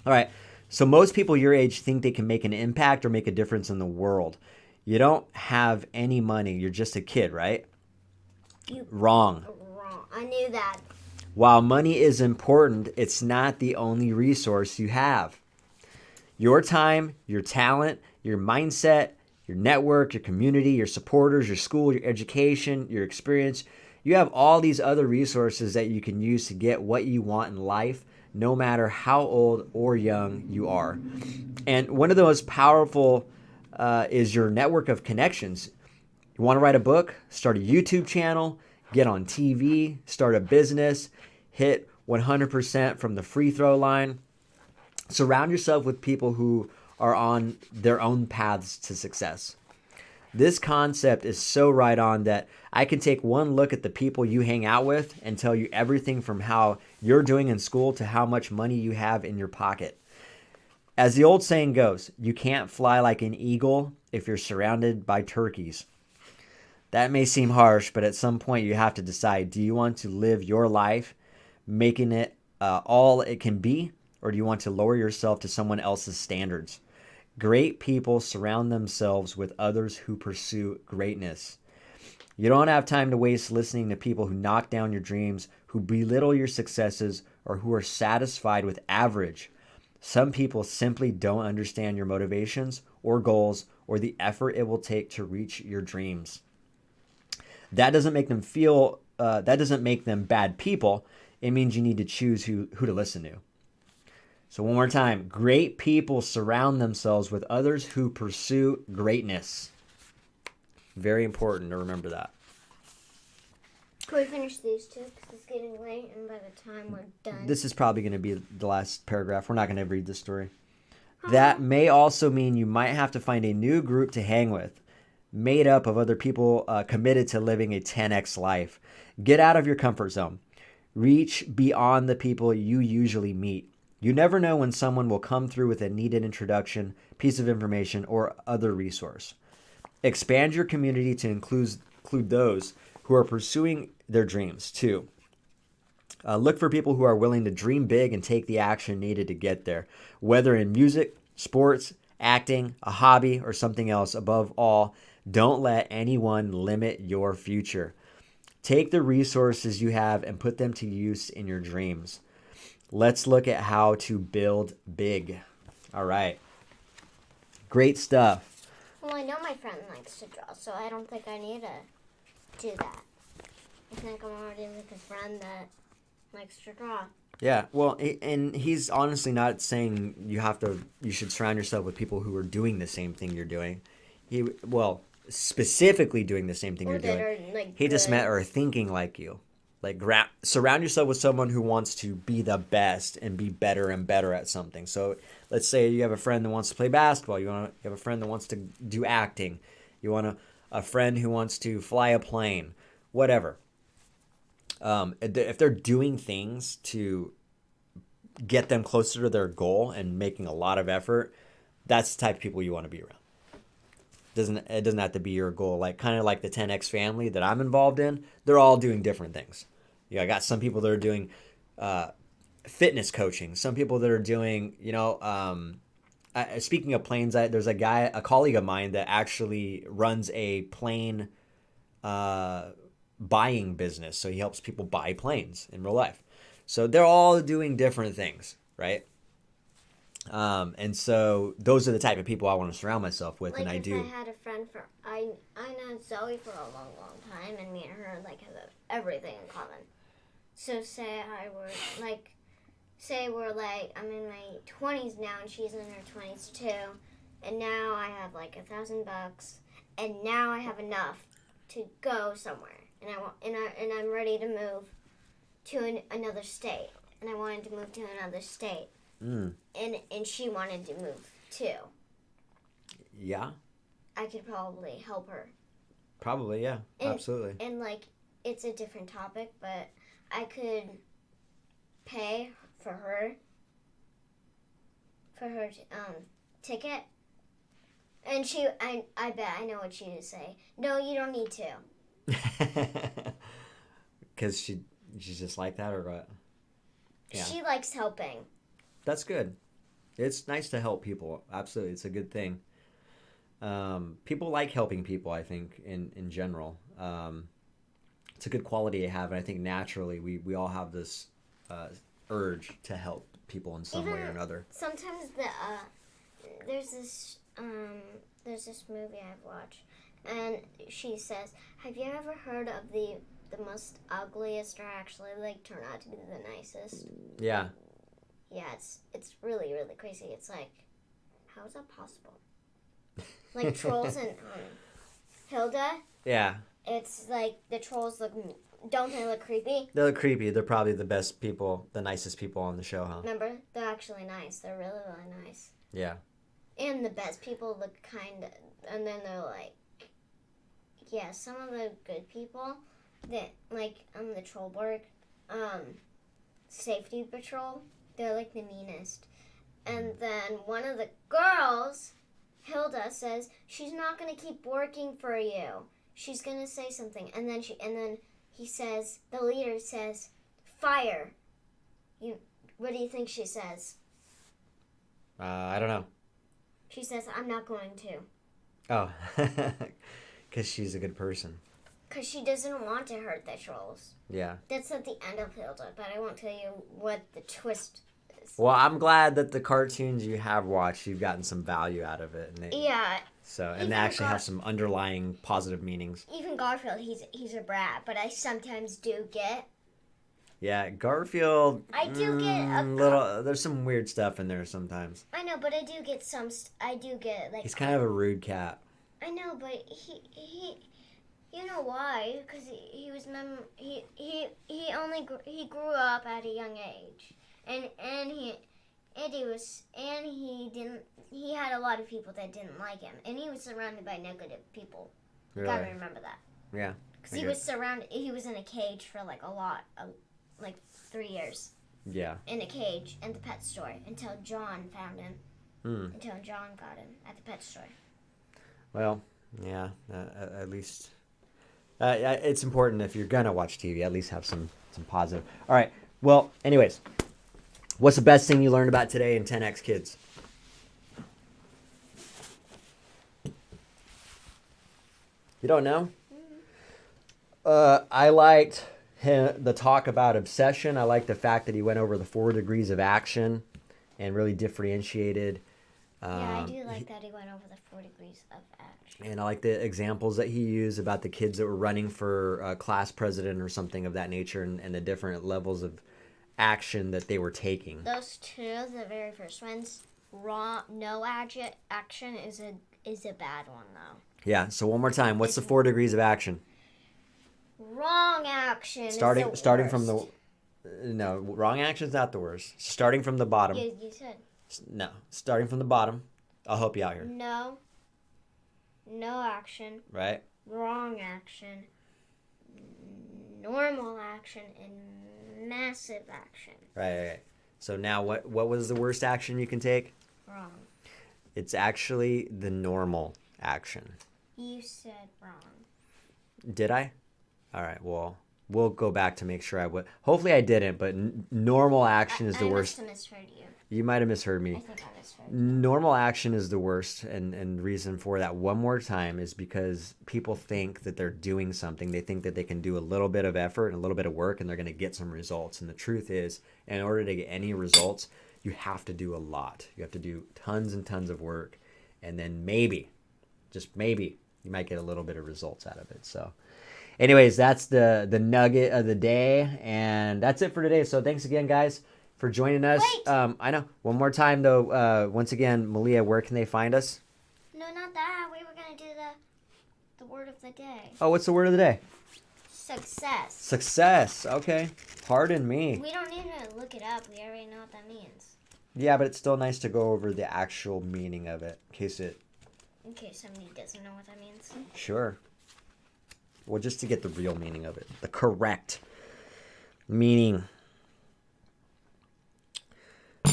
All right. So most people your age think they can make an impact or make a difference in the world. You don't have any money. You're just a kid, right? Wrong. I knew that. While money is important, it's not the only resource you have. Your time, your talent, your mindset, your network, your community, your supporters, your school, your education, your experience. You have all these other resources that you can use to get what you want in life, no matter how old or young you are. And one of the most powerful is your network of connections. You want to write a book? Start a YouTube channel, get on TV, start a business, hit 100% from the free throw line. Surround yourself with people who are on their own paths to success. This concept is so right on that I can take one look at the people you hang out with and tell you everything from how you're doing in school to how much money you have in your pocket. As the old saying goes, you can't fly like an eagle if you're surrounded by turkeys. That may seem harsh, but at some point you have to decide, do you want to live your life making it all it can be? or do you want to lower yourself to someone else's standards? Great people surround themselves with others who pursue greatness. You don't have time to waste listening to people who knock down your dreams, who belittle your successes, or who are satisfied with average. Some people simply don't understand your motivations or goals or the effort it will take to reach your dreams. That doesn't make them bad people. It means you need to choose who to listen to. So one more time, great people surround themselves with others who pursue greatness. Very important to remember that. Can we finish these two? Because it's getting late, and by the time we're done... This is probably going to be the last paragraph. We're not going to read the story. That may also mean you might have to find a new group to hang with, made up of other people committed to living a 10x life. Get out of your comfort zone. Reach beyond the people you usually meet. You never know when someone will come through with a needed introduction, piece of information, or other resource. Expand your community to include those who are pursuing their dreams too. Look for people who are willing to dream big and take the action needed to get there, whether in music, sports, acting, a hobby, or something else. Above all, don't let anyone limit your future. Take the resources you have and put them to use in your dreams. Let's look at how to build big. All right. Great stuff. Well, I know my friend likes to draw, so I don't think I need to do that. I think I'm already with a friend that likes to draw. Yeah, well, and he's honestly not saying you should surround yourself with people who are doing the same thing you're doing. Specifically doing the same thing you're doing. He just meant or thinking like you. Like surround yourself with someone who wants to be the best and be better and better at something. So let's say you have a friend that wants to play basketball. You have a friend that wants to do acting. You want a friend who wants to fly a plane. Whatever. If they're doing things to get them closer to their goal and making a lot of effort, that's the type of people you want to be around. It doesn't have to be your goal. Like kind of like the 10X family that I'm involved in, they're all doing different things. Yeah, I got some people that are doing fitness coaching. Some people that are doing, speaking of planes, there's a colleague of mine that actually runs a plane buying business. So he helps people buy planes in real life. So they're all doing different things, right? And so those are the type of people I want to surround myself with, and I do. I had a friend I know Zoe for a long, long time, and me and her have everything in common. So say I'm in my 20s now, and she's in her 20s too, and now I have like $1,000, and now I have enough to go somewhere, and I'm ready to move to another state, and I wanted to move to another state. And she wanted to move too. Yeah. I could probably help her. Probably, yeah. Absolutely. And it's a different topic, but I could pay for her ticket. And I bet I know what she would say. No, you don't need to. Because she's just like that, or what? Yeah. She likes helping. That's good. It's nice to help people. Absolutely. It's a good thing. People like helping people, I think, in general. It's a good quality to have, and I think naturally we all have this urge to help people in some way or another. Sometimes there's this movie I've watched, and she says, have you ever heard of the most ugliest are actually turn out to be the nicest? Yeah. Yeah, it's really, really crazy. It's like, how is that possible? Like trolls and Hilda. Yeah. It's like the trolls don't they look creepy? They look creepy. They're probably the best people, the nicest people on the show, huh? Remember? They're actually nice. They're really, really nice. Yeah. And the best people look kind of, and then they're like, yeah, some of the good people that, the Trollborg, safety patrol, they're like the meanest. And then one of the girls, Hilda, says she's not going to keep working for you. She's going to say something. And then he says, the leader says, fire. What do you think she says? I don't know. She says, I'm not going to. Oh, because she's a good person. Because she doesn't want to hurt the trolls. Yeah. That's at the end of Hilda, but I won't tell you what the twist is. Well, I'm glad that the cartoons you have watched, you've gotten some value out of it. And Yeah. So, and they actually have some underlying positive meanings. Even Garfield, he's a brat, but I sometimes do get. Yeah, Garfield. I do get a little. There's some weird stuff in there sometimes. I know, but I do get some. I do get like. He's kind of a rude cat. I know, but he you know why? Because he was he grew up at a young age, and he had a lot of people that didn't like him, and he was surrounded by negative people. You Really? gotta remember that. Yeah. Because he was in a cage for like a lot of, like 3 years. Yeah. In a cage in the pet store until John found him. Until John got him at the pet store. Well, yeah. At least, it's important if you're gonna watch TV. At least have some positive. All right. Well, anyways, what's the best thing you learned about today in 10X Kids? You don't know? I liked the talk about obsession. I liked the fact that he went over the 4 degrees of action and really differentiated. Yeah, I do like that he went over the 4 degrees of action. And I like the examples that he used about the kids that were running for class president or something of that nature, and the different levels of action that they were taking. Those two, the very first ones, no action is a bad one though. Yeah. So one more time, what's the 4 degrees of action? Wrong action. Starting is the worst. from the no, wrong action's not the worst. Starting from the bottom. You said. No, starting from the bottom. I'll help you out here. No action. Right. Wrong action. Normal action and massive action. Right. So now what was the worst action you can take? Wrong. It's actually the normal action. You said wrong. Did I? All right. Well, we'll go back to make sure I would. Hopefully I didn't, but normal action is the worst. I must have misheard you. You might have misheard me. I think I misheard you. Normal action is the worst, and the reason for that one more time is because people think that they're doing something. They think that they can do a little bit of effort and a little bit of work, and they're going to get some results. And the truth is, in order to get any results, you have to do a lot. You have to do tons and tons of work, and then maybe, just maybe, you might get a little bit of results out of it. So anyways, that's the nugget of the day, and that's it for today. So thanks again, guys, for joining us. Wait. I know. One more time, though. Once again, Mahlia, where can they find us? No, not that. We were going to do the word of the day. Oh, what's the word of the day? Success. Success. Okay. Pardon me. We don't need to look it up. We already know what that means. Yeah, but it's still nice to go over the actual meaning of it, in case somebody doesn't know what that means. Sure. Well, just to get the real meaning of it. The correct meaning.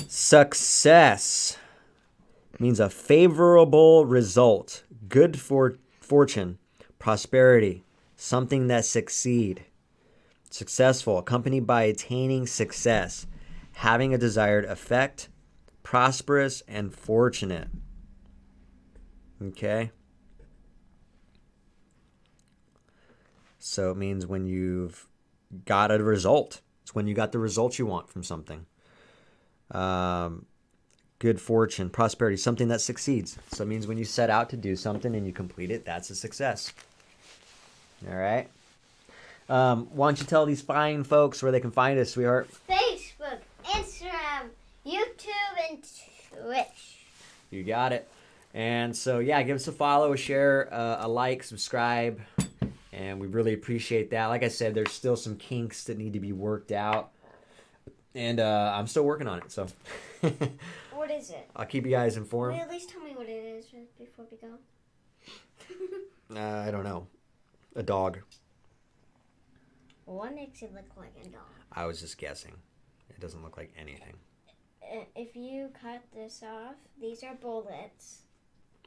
Success means a favorable result, good fortune, prosperity, something that succeed. Successful, accompanied by attaining success, having a desired effect, prosperous and fortunate. Okay? So it means when you've got a result. It's when you got the results you want from something. Good fortune, prosperity, something that succeeds. So it means when you set out to do something and you complete it, that's a success. All right. Why don't you tell these fine folks where they can find us, sweetheart? Facebook, Instagram, YouTube, and Twitch. You got it. And so, yeah, give us a follow, a share, a like, subscribe. And we really appreciate that. Like I said, there's still some kinks that need to be worked out. And I'm still working on it, so. What is it? I'll keep you guys informed. Will you at least tell me what it is before we go? I don't know. A dog. What makes it look like a dog? I was just guessing. It doesn't look like anything. If you cut this off, these are bullets.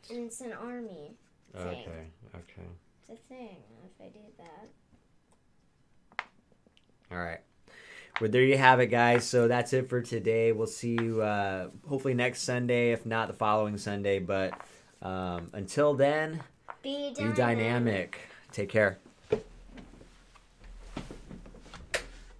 And it's an army thing. Okay. It's a thing if I do that. All right. But there you have it, guys. So that's it for today. We'll see you hopefully next Sunday, if not the following Sunday. But until then, Be be dynamic. Take care.